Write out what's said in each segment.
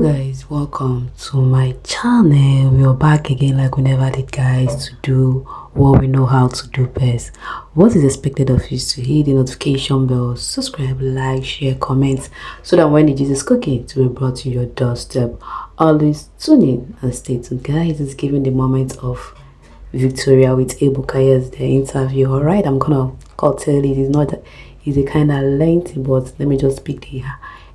Guys, welcome to my channel. We are back again like we never did, guys, to do what we know how to do best. What is expected of you is to hit the notification bell, subscribe, like, share, comment, so that when the Jesus cooking it will be brought to your doorstep. Always tune in and stay tuned, guys. It's giving the moment of Victoria with Kassia, the interview. All right, I'm gonna tell it. It's a kind of lengthy, but let me just pick the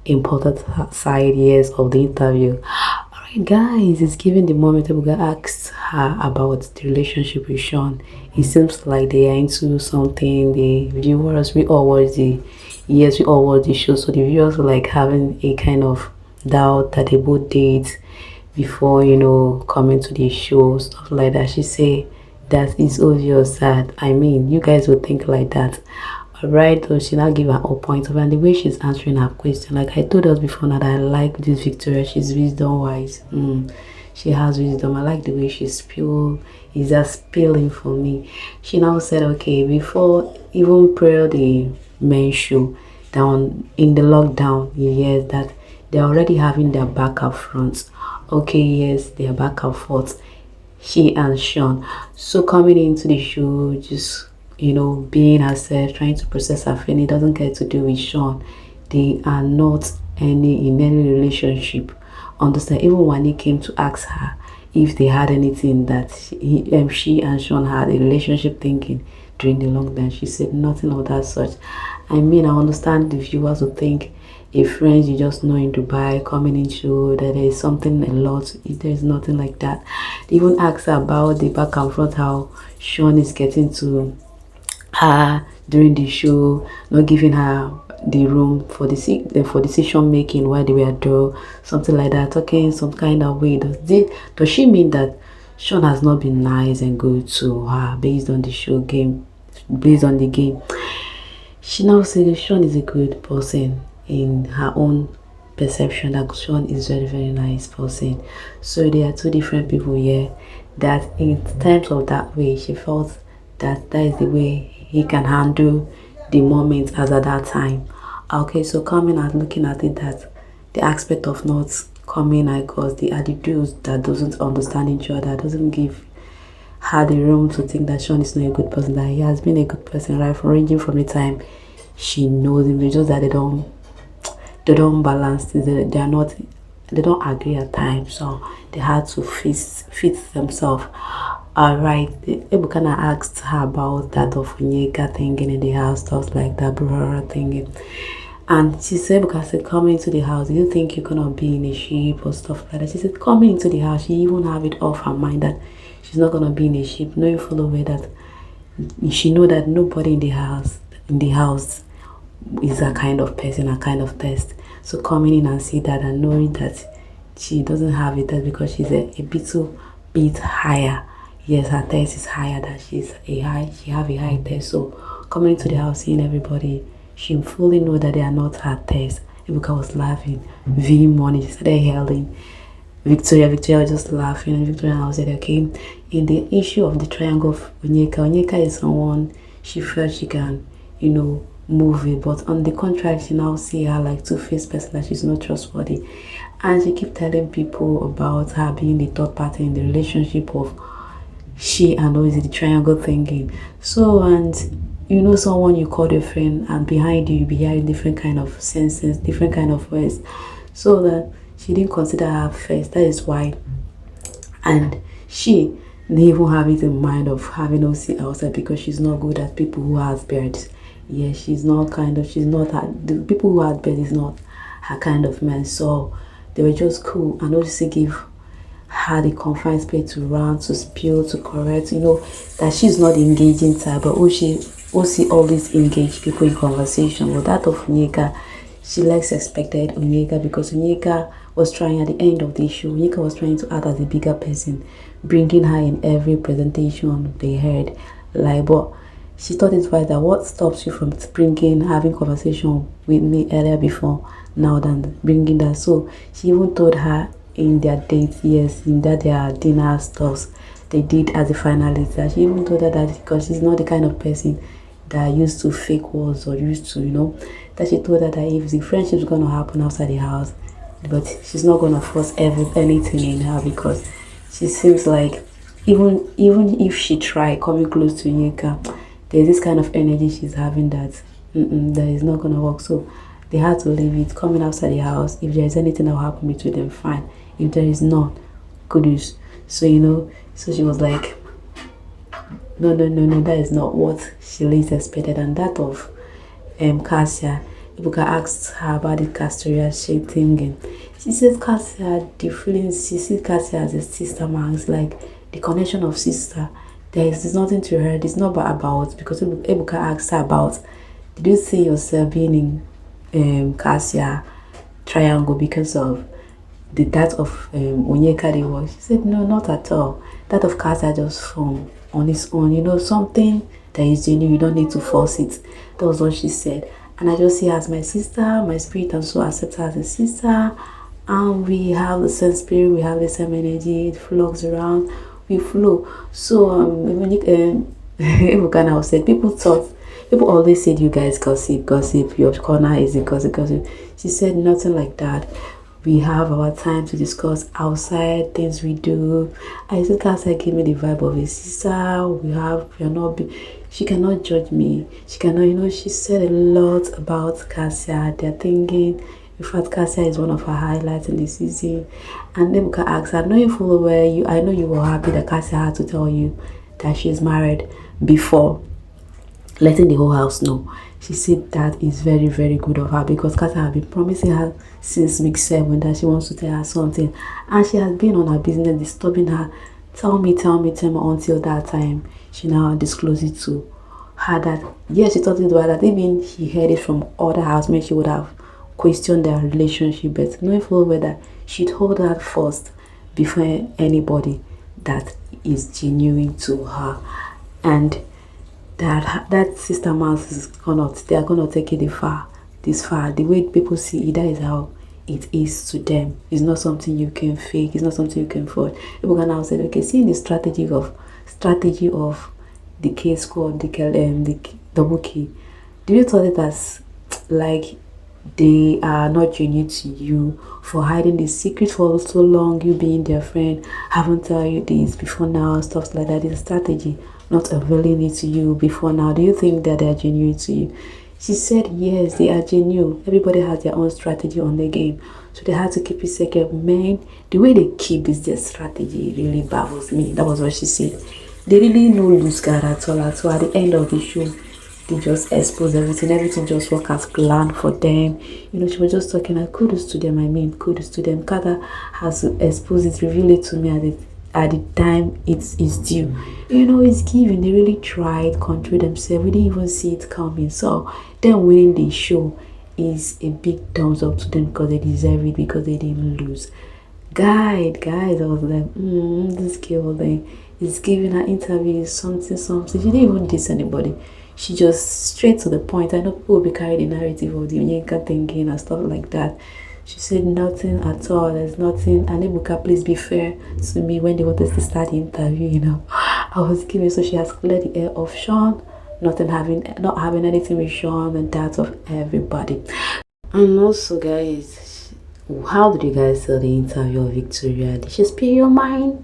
important side years of the interview. All right, guys, it's given the moment Ebuka asked her about the relationship with Shaun. It seems like they are into something. The viewers, we all watch the show, so the viewers were like having a kind of doubt that they both date before coming to the show, stuff like that. She say that it's obvious that, I mean, you guys would think like that. Alright, so she now give her a point of, and the way she's answering her question, like I told us before, now that I like this Victoria. She's wisdom wise. She has wisdom. I like the way she spill. Is that spilling for me? She now said, okay, before even prior the main show, down in the lockdown, yes, that they're already having their back and front. Okay, yes, they're back and forth, she and Shaun. So coming into the show, just being herself, trying to process her feeling, doesn't get to do with Shaun. They are not in any relationship. Understand? Even when he came to ask her if they had anything that she and Shaun had a relationship thinking during the lockdown, she said nothing of that such. I mean, I understand the viewers will think a friend you just know in Dubai coming into that there is something a lot. There's nothing like that. They even asked her about the back and front, how Shaun is getting to her during the show, not giving her the room for decision making while they were there, something like that, talking some kind of way. Does she mean that Shaun has not been nice and good to her based on the show game, based on the game? She now said Shaun is a good person in her own perception, that Shaun is very, very nice person. So there are two different people here, that in terms of that way, she felt that is the way he can handle the moment as at that time. Okay, so coming and looking at it, that the aspect of not coming because the attitudes that doesn't understand each other, doesn't give her the room to think that Shaun is not a good person, that he has been a good person, right, from ranging from the time she knows him. It's just that they don't balance things. They don't agree at times, so they had to fit themselves. Alright, Ebuka asked her about that of Onyeka thinking in the house, stuff like that, brother thinking. And she said, Ebuka said, coming into the house, do you think you're gonna be in a ship or stuff like that? She said, coming into the house, she even have it off her mind that she's not gonna be in a ship, knowing full away that she know that nobody in the house is a kind of person, a kind of test. So coming in and see that and knowing that she doesn't have it, that's because she's a bit higher. Yes, her test is higher, that she have a high test. So coming into the house, seeing everybody, she fully know that they are not her test. Ebuka was laughing, V money. She started yelling. Victoria was just laughing, and Victoria now said, okay, in the issue of the triangle of Onyeka is someone she felt she can, move it, but on the contrary, she now see her like two-faced person, that she's not trustworthy. And she keep telling people about her being the third party in the relationship of she and Ozee, the triangle thinking. So, and someone you call a friend, and behind you be hearing different kind of senses, different kind of words, so that she didn't consider her first. That is why. And she didn't even have it in mind of having Ozee outside, because she's not good at people who has birds. Yeah, she's not the people who had birds is not her kind of man. So they were just cool, and Ozee give her the confined space to rant, to spill, to correct, that she's not engaging type, but Ozee always engage people in conversation. But that of Onyeka, she less expected Onyeka, because Onyeka was trying at the end of the issue. Onyeka was trying to act as a bigger person, bringing her in every presentation they heard. But she thought it was that what stops you from having conversation with me earlier before now than bringing that. So she even told her in their date, yes, in that their dinner stuffs they did as a finalist, that she even told her that because she's not the kind of person that used to fake words or used to, that she told her that if the friendship is going to happen outside the house, but she's not gonna force anything in her, because she seems like even if she try coming close to Yinka, there's this kind of energy she's having that that is not gonna work. So they had to leave it, coming outside the house. If there's anything that will happen between them, fine. If there is not, good news. So so she was like, no, that is not what she least expected. And that of Kassia, Ibuka asked her about the Castoria shape thing. She says Kassia, the feelings, she sees Kassia as a sister man. It's like the connection of sister. There's nothing to her. It's not about, because Ibuka asked her about, did you see yourself being in Kassia triangle because of that of Onyeka they was? She said no, not at all. That of Kassia just formed on its own. Something that is genuine, you don't need to force it. That was what she said. And I just see her as my sister, my spirit, and so accept her as a sister. And we have the same spirit, we have the same energy, it flows around, we flow. So when you can now said, people always said you guys gossip, your corner is a gossip. She said nothing like that. We have our time to discuss outside things we do. I said Kassia gave me the vibe of a sister. She cannot judge me. She cannot, she said a lot about Kassia. They're thinking, in fact, Kassia is one of her highlights in the season. And Nebuka asked her, I know you follow where I know you were happy that Kassia had to tell you that she's married before letting the whole house know. She said that is very, very good of her, because Kassia had been promising her since week 7 that she wants to tell her something, and she has been on her business disturbing her. Tell me until that time she now disclosed it to her that yes, she thought it was that even she heard it from other housemates, she would have questioned their relationship, but knowing full well that she told her first before anybody that is genuine to her, and that sister man is they are gonna take it this far. The way people see it, that is how it is to them. It's not something you can fake, it's not something you can forge. People can now say, okay, seeing the strategy of the K squad, the double key, do you thought it as like they are not genuine to you for hiding the secret for so long, you being their friend, haven't tell you this before now, stuff like that? Is a strategy, not unveiling it to you before now. Do you think that they are genuine to you? She said yes, they are genuine. Everybody has their own strategy on the game, so they had to keep it secret. Man, the way they keep this their strategy really baffles me. That was what she said. They really no lose guard at all. So at the end of the show, they just expose everything just work as planned for them. She was just talking like kudos to them. Kudos to them. Kata has exposed it, revealed it to me at the time it's due. It's given. They really tried, control themselves. We didn't even see it coming. So them winning the show is a big thumbs up to them, because they deserve it, because they didn't lose. Guys, I was like, this girl is giving her interviews something. She didn't even diss anybody. She just straight to the point. I know people will be carried the narrative of the Onyeka thinking and stuff like that. She said nothing at all. There's nothing. And Ebuka, please be fair to me when they wanted to start the interview. I was giving, so she has cleared the air of Shaun, not having anything with Shaun, and that of everybody. And also, guys, how did you guys tell the interview of Victoria? Did she speak your mind?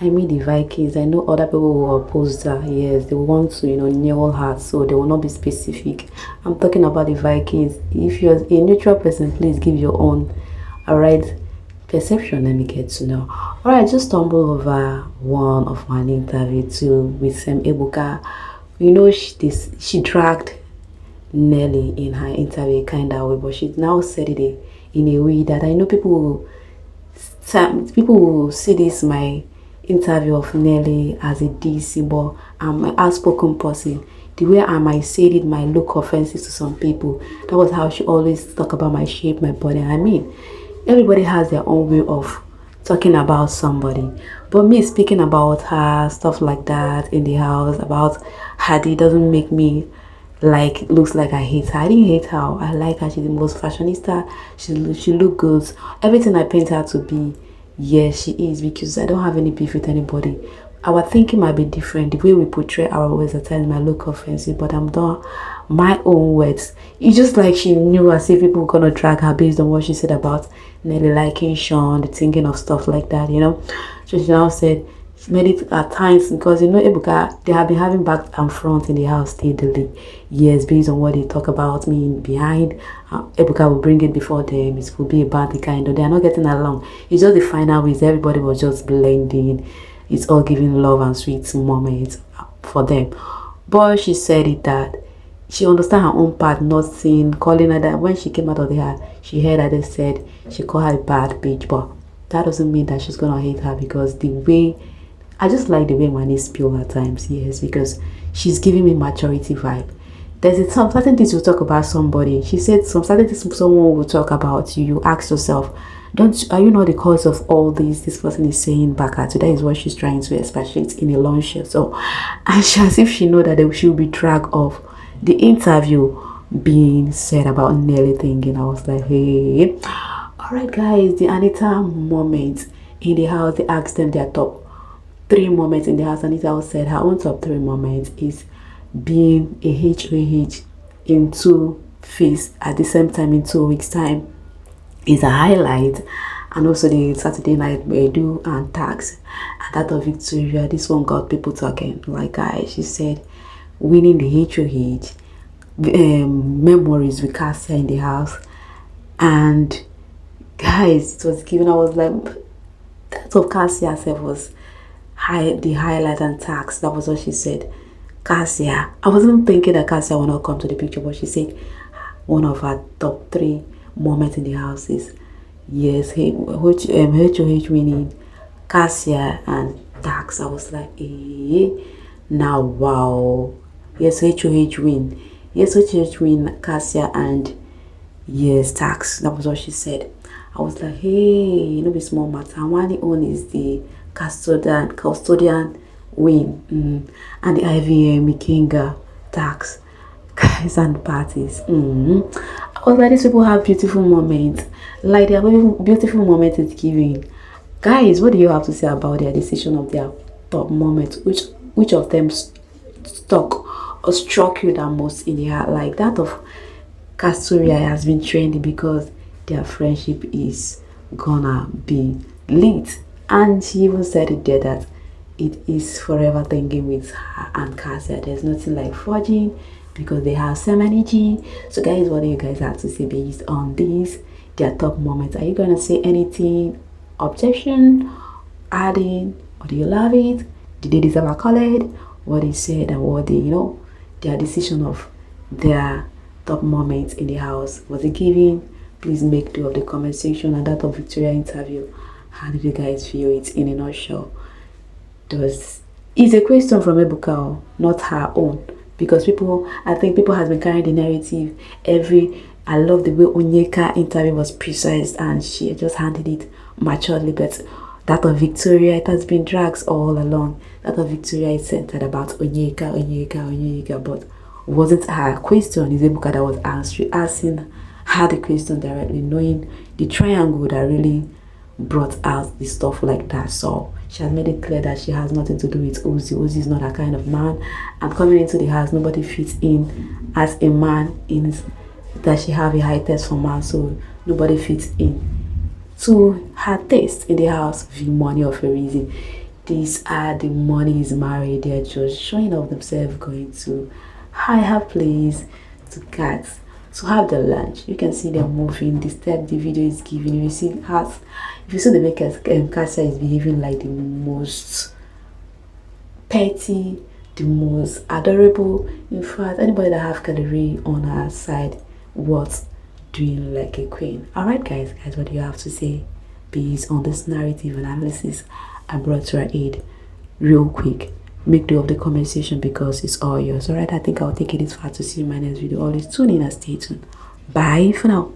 I mean, the Vikings, I know other people will oppose her. Yes, they want to, nail her, so they will not be specific. I'm talking about the Vikings. If you're a neutral person, please give your own, alright, perception. Let me get to know. Alright, just stumbled over one of my interview too with Sam Ebuka. She dragged Nelly in her interview kind of way, but she now said it in a way that I know people will see this my interview of Nelly as a DC, but I'm an outspoken person. The way I might say it might look offensive to some people. That was how she always talk about my shape, my body. I mean, everybody has their own way of talking about somebody, but me speaking about her, stuff like that in the house, about Hadi, doesn't make me looks like I hate her. I didn't hate her. I like her. She's the most fashionista. She look good. Everything I paint her to be, yes, she is, because I don't have any beef with anybody. Our thinking might be different. The way we portray our words at times might look offensive, but I'm my own words. It's just like she knew, as if people were gonna drag her based on what she said about Nelly liking Shaun, the thinking of stuff like that, you know. So she now said she made it at times because, you know, Ebuka, they have been having back and front in the house steadily. Yes, based on what they talk about me behind. Ebuka will bring it before them. It will be about the kind of, they are not getting along. It's just the final ways. Everybody was just blending. It's all giving love and sweet moments for them. But she said it that she understand her own part, not saying, calling her that. When she came out of the house, she heard her, they said she called her a bad bitch, but that doesn't mean that she's gonna hate her, because the way, I just like the way Manny spill at times. Yes, because she's giving me maturity vibe. There's some certain things you talk about somebody. She said some certain things someone will talk about you. You ask yourself, are you not the cause of all this person is saying back at you? That is what she's trying to expatiate in a long shot. So, and she, as if she know that she will be dragged off the interview being said about Nelly thinking. I was like, hey, all right, guys. The Anita moment in the house. They asked them their top 3 moments in the house. Anita said her own top 3 moments is being a HOH in 2 phase at the same time in 2 weeks time is a highlight, and also the Saturday night do and tax, and that of Victoria. This one got people talking. Like, guys, she said winning the HOH, memories with Kassia in the house, and guys, it was given. I was like, that of Kassia herself was the highlight and tax. That was what she said. Kassia, I wasn't thinking that Kassia will not come to the picture, but she said one of her top 3 moments in the house is, yes, HOH winning, Kassia and tax. I was like, now wow. Yes, HOH win. Yes, HOH win, Kassia, and yes, tax. That was what she said. I was like, hey, you know, be small matter. One own is the custodian win, and the IVM Mikinga tax, guys, and parties. I was like, these people have beautiful moments. Like, their beautiful moment is giving. Guys, what do you have to say about their decision of their top moments? Which of them stuck or struck you the most in the heart? Like that of Castoria has been trendy because their friendship is gonna be lit, and she even said it there that it is forever thinking with her and Kassia. There's nothing like forging because they have same energy. So guys, what do you guys have to say based on these, their top moments? Are you gonna say anything, objection, adding, or do you love it? Did they deserve accolade? What they said and what they, you know, their decision of their top moments in the house, was it giving? Please make do of the comment section. And that of Victoria interview, how did you guys feel it in a nutshell? It's a question from Ebuka, not her own, because I think people has been carrying the narrative. I love the way Onyeka interview was precise and she just handled it maturely, but that of Victoria, it has been drags all along. That of Victoria is centered about Onyeka, but wasn't her question. It's Ebuka that was asking her the question directly, knowing the triangle that really brought out the stuff like that. So she has made it clear that she has nothing to do with Ozee. Ozee is not that kind of man, and coming into the house, nobody fits in as a man in that she have a high test for man, so nobody fits in to her taste in the house. The money of a reason. These are the money is married. They're just showing off themselves, going to higher place to cats to have the lunch. You can see them moving. The step the video is giving, you see her. If you see the way Kassia is behaving like the most petty, the most adorable. In fact, anybody that have Kellyrae on her side was doing like a queen. Alright guys, what do you have to say based on this narrative analysis I brought to our aid? Real quick, make do of the comment section because it's all yours. Alright, I think I'll take it this far. To see you in my next video. Always tune in and stay tuned. Bye for now.